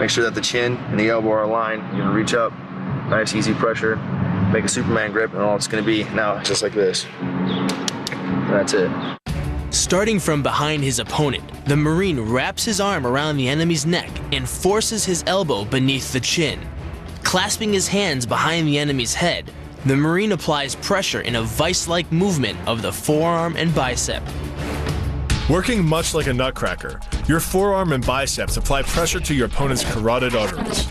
Make sure that the chin and the elbow are aligned. You're gonna reach up, nice easy pressure, make a Superman grip, and all it's gonna be now just like this. And that's it. Starting from behind his opponent, the Marine wraps his arm around the enemy's neck and forces his elbow beneath the chin. Clasping his hands behind the enemy's head, the Marine applies pressure in a vice-like movement of the forearm and bicep. Working much like a nutcracker, your forearm and biceps apply pressure to your opponent's carotid arteries.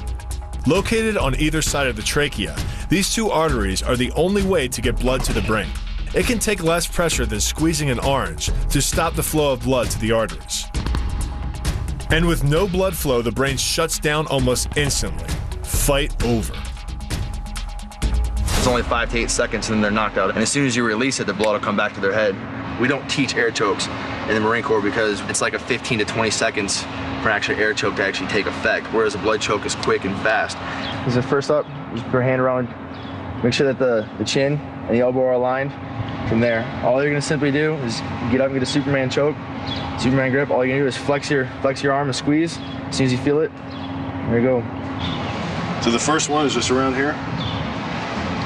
Located on either side of the trachea, these two arteries are the only way to get blood to the brain. It can take less pressure than squeezing an orange to stop the flow of blood to the arteries. And with no blood flow, the brain shuts down almost instantly. Fight over. It's only 5 to 8 seconds and then they're knocked out. And as soon as you release it, the blood will come back to their head. We don't teach air chokes in the Marine Corps because it's like a 15 to 20 seconds for an actual air choke to actually take effect, whereas a blood choke is quick and fast. So first up, just put your hand around, make sure that the chin and the elbow are aligned. From there, all you're gonna simply do is get up and get a Superman choke, Superman grip. All you're gonna do is flex your arm and squeeze. As soon as you feel it, there you go. So the first one is just around here?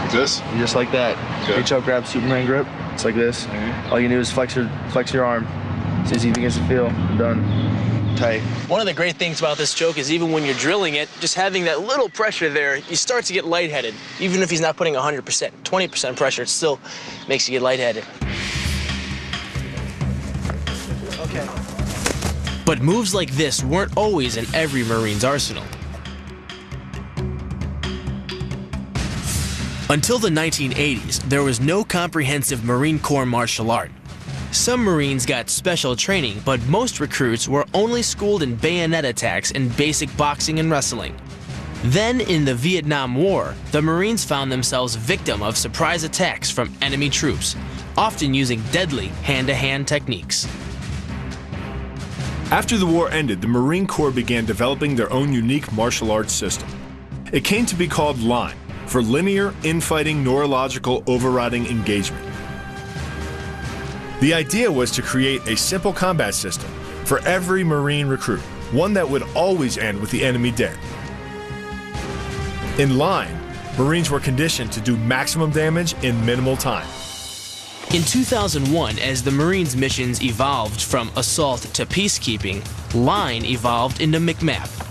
Like this? Just like that. Okay. Reach up, grab Superman grip. It's like this. All you do is flex your arm. As soon as you begin to feel, you're done. Tight. One of the great things about this choke is even when you're drilling it, just having that little pressure there, you start to get lightheaded. Even if he's not putting 100%, 20% pressure, it still makes you get lightheaded. Okay. But moves like this weren't always in every Marine's arsenal. Until the 1980s, there was no comprehensive Marine Corps martial art. Some Marines got special training, but most recruits were only schooled in bayonet attacks and basic boxing and wrestling. Then, in the Vietnam War, the Marines found themselves victim of surprise attacks from enemy troops, often using deadly hand-to-hand techniques. After the war ended, the Marine Corps began developing their own unique martial arts system. It came to be called LINE, for Linear Infighting Neurological Overriding Engagement. The idea was to create a simple combat system for every Marine recruit, one that would always end with the enemy dead. In LINE, Marines were conditioned to do maximum damage in minimal time. In 2001, as the Marines' missions evolved from assault to peacekeeping, LINE evolved into MCMAP.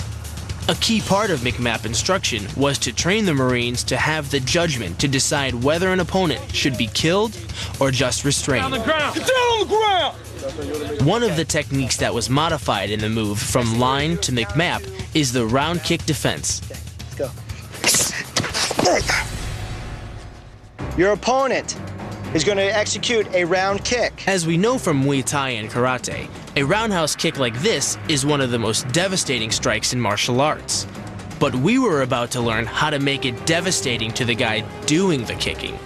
A key part of MCMAP instruction was to train the Marines to have the judgment to decide whether an opponent should be killed or just restrained. On the ground! Get down on the ground! One of the techniques that was modified in the move from LINE to MCMAP is the round kick defense. Okay, let's go. Your opponent is going to execute a round kick. As we know from Muay Thai and Karate, a roundhouse kick like this is one of the most devastating strikes in martial arts. But we were about to learn how to make it devastating to the guy doing the kicking.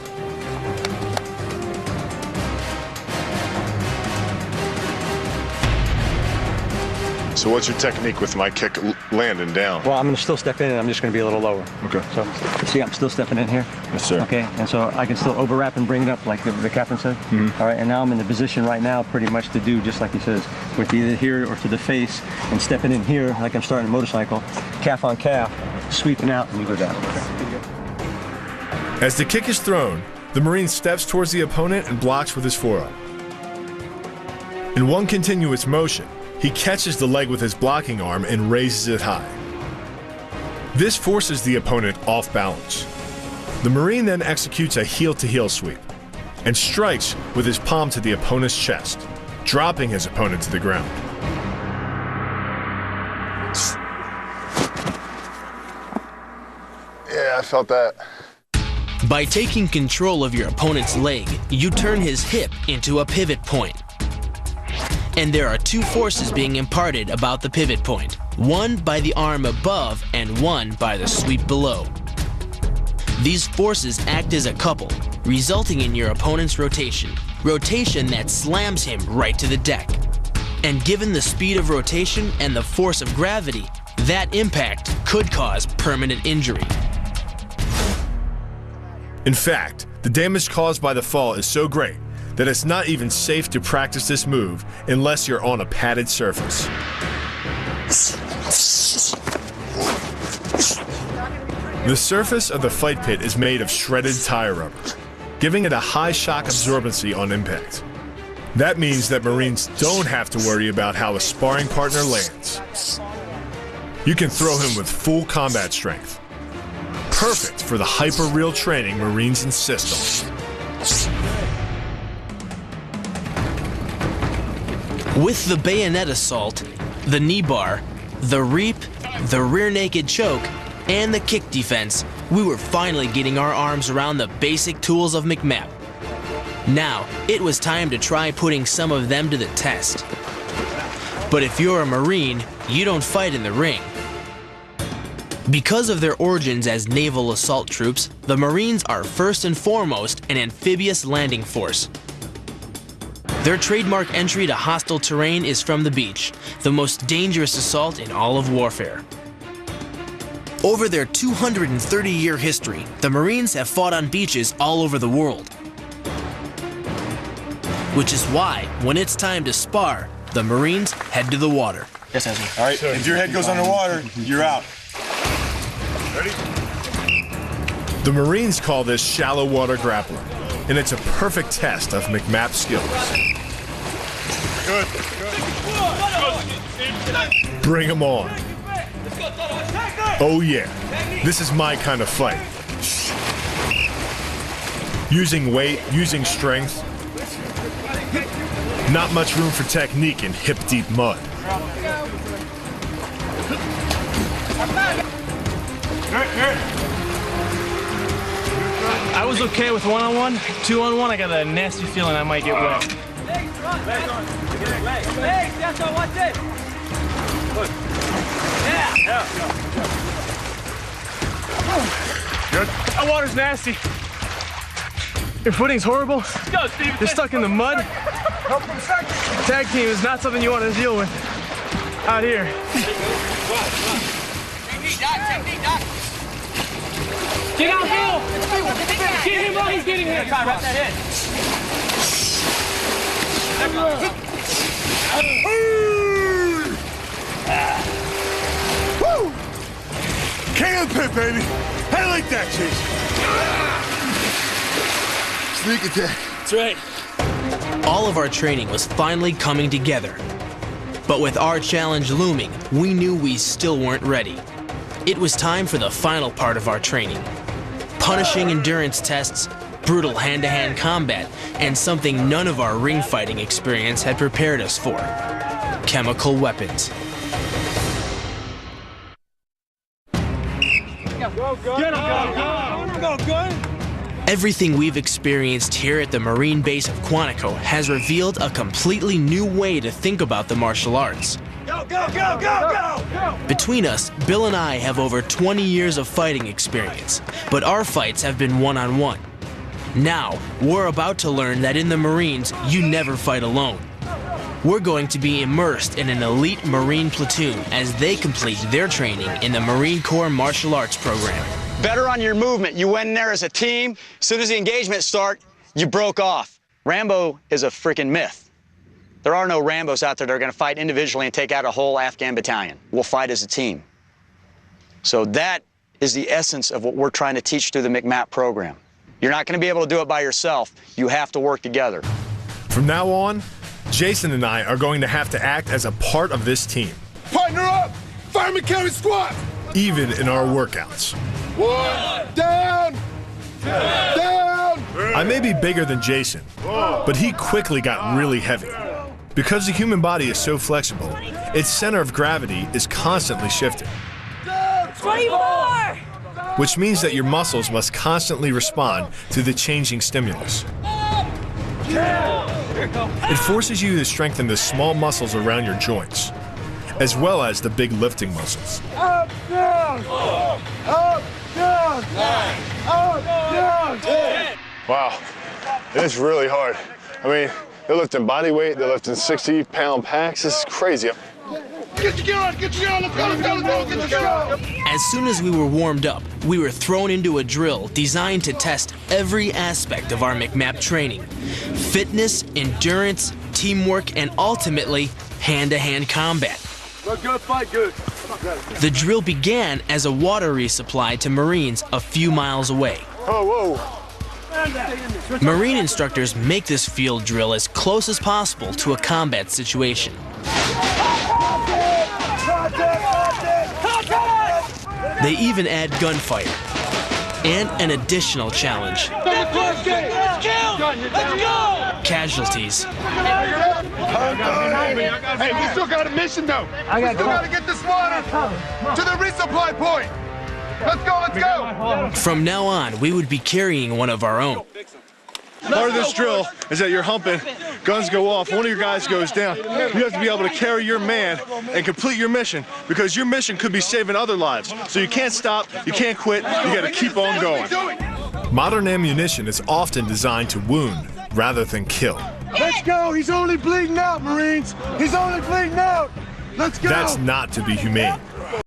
So what's your technique with my kick landing down? Well, I'm going to still step in and I'm just going to be a little lower. Okay. So, see, I'm still stepping in here. Yes, sir. Okay, and so I can still overwrap and bring it up like the captain said. Mm-hmm. All right, and now I'm in the position right now pretty much to do just like he says, with either here or to the face and stepping in here like I'm starting a motorcycle, calf on calf, sweeping out and you go down. As the kick is thrown, the Marine steps towards the opponent and blocks with his forearm. In one continuous motion, he catches the leg with his blocking arm and raises it high. This forces the opponent off balance. The Marine then executes a heel-to-heel sweep and strikes with his palm to the opponent's chest, dropping his opponent to the ground. Yeah, I felt that. By taking control of your opponent's leg, you turn his hip into a pivot point. And there are two forces being imparted about the pivot point, one by the arm above and one by the sweep below. These forces act as a couple, resulting in your opponent's rotation that slams him right to the deck. And given the speed of rotation and the force of gravity, that impact could cause permanent injury. In fact, the damage caused by the fall is so great that it's not even safe to practice this move unless you're on a padded surface. The surface of the fight pit is made of shredded tire rubber, giving it a high shock absorbency on impact. That means that Marines don't have to worry about how a sparring partner lands. You can throw him with full combat strength. Perfect for the hyper-real training Marines insist on. With the bayonet assault, the knee bar, the reap, the rear naked choke, and the kick defense, we were finally getting our arms around the basic tools of McMap. Now, it was time to try putting some of them to the test. But if you're a Marine, you don't fight in the ring. Because of their origins as naval assault troops, the Marines are first and foremost an amphibious landing force. Their trademark entry to hostile terrain is from the beach, the most dangerous assault in all of warfare. Over their 230-year history, the Marines have fought on beaches all over the world. Which is why, when it's time to spar, the Marines head to the water. Yes, Ezra. All right, if your head goes underwater, you're out. Ready? The Marines call this shallow water grappling, and it's a perfect test of McMap skills. Good. Bring them on. Oh yeah, this is my kind of fight. Using weight, using strength. Not much room for technique in hip-deep mud. I was okay with one-on-one. 2-on-1, I got a nasty feeling I might get wet. Good. That water's nasty. Your footing's horrible. You're stuck in the mud. Tag team is not something you want to deal with out here. Get out, Bill! Get him while he's getting hit! Wrap that in. Woo! King of the pit, baby. I like that, Chase. Sneak attack. That's right. All of our training was finally coming together. But with our challenge looming, we knew we still weren't ready. It was time for the final part of our training. Punishing endurance tests, brutal hand-to-hand combat, and something none of our ring fighting experience had prepared us for: chemical weapons. Everything we've experienced here at the Marine base of Quantico has revealed a completely new way to think about the martial arts. Go, go, go, go, go, go! Between us, Bill and I have over 20 years of fighting experience, but our fights have been one-on-one. Now, we're about to learn that in the Marines, you never fight alone. We're going to be immersed in an elite Marine platoon as they complete their training in the Marine Corps Martial Arts program. Better on your movement. You went in there as a team. As soon as the engagement started, you broke off. Rambo is a freaking myth. There are no Rambos out there that are going to fight individually and take out a whole Afghan battalion. We'll fight as a team. So that is the essence of what we're trying to teach through the McMap program. You're not going to be able to do it by yourself. You have to work together. From now on, Jason and I are going to have to act as a part of this team. Partner up! Fireman carry squat! Even in our workouts. One, down! Down! I may be bigger than Jason, but he quickly got really heavy. Because the human body is so flexible, its center of gravity is constantly shifting. 20 more! Which means that your muscles must constantly respond to the changing stimulus. It forces you to strengthen the small muscles around your joints, as well as the big lifting muscles. Up, down! Up, down! Up, down! Wow, it's really hard. I mean, they're lifting body weight, they're lifting 60-pound packs. This is crazy. Get your gear on! Get your gear on! Let's go! Let's go! Let's go! Get your gear on! As soon as we were warmed up, we were thrown into a drill designed to test every aspect of our McMap training: fitness, endurance, teamwork, and ultimately, hand-to-hand combat. Look good, fight good. The drill began as a water resupply to Marines a few miles away. Oh, whoa. Marine instructors make this field drill as close as possible to a combat situation. They even add gunfire and an additional challenge. Casualties. Hey, we still got a mission though. We still got to get this water to the resupply point. Let's go, let's go. From now on, we would be carrying one of our own. Part of this drill is that you're humping, guns go off, one of your guys goes down. You have to be able to carry your man and complete your mission, because your mission could be saving other lives. So you can't stop, you can't quit, you gotta keep on going. Modern ammunition is often designed to wound rather than kill. Let's go. He's only bleeding out, Marines. He's only bleeding out. Let's go. That's not to be humane.